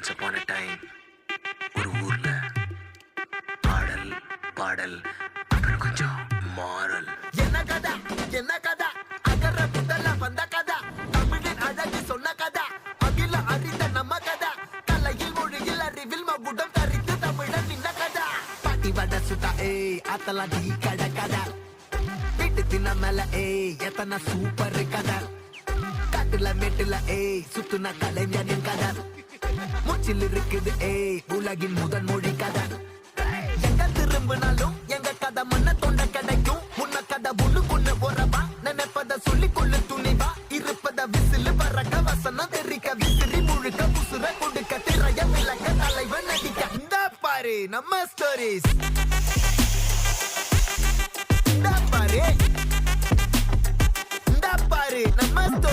once upon a time ஒரு ஊர்ல ஆடல் பாடல் அப்புறம் கொஞ்சம் மாறல். என்ன கதா என்ன கதா அகர முதல்ல வந்த கதா தமிழின் அழகு சொன்ன கதா அகில அறிந்த நம்ம கதா கலையில் மொழியில் அறிவில் மகுடம் தரித்து தமிழன் நின்ன கதா பாட்டி வட சுட்டா அத்தலா டீ கடை கதா வீட்டு தின்ன மேல எத்தனை சூப்பர் கதா காட்டுல மேட்டுல சுத்துன கலைஞனின் கதா மூச்சில் இருக்குது உலகின் முதன் மொழி கதா எங்க திரும்பினாலும் எங்க கதை மண்ண தொண்ட கிடைக்கும் உன்ன கதை ஒண்ணு போறவா நினைப்பத சொல்லி கொள்ளு துணிவா இருப்பத விசிலு பறக்க வசனம் தெரிக்க விசிறி முழுக்க புசுர கொடுக்க திரைய விளக்க தலைவன் நடிக்க இந்த பாரு நம்ம ஸ்டோரிஸ் இந்த பாரு நம்ம ஸ்டோரி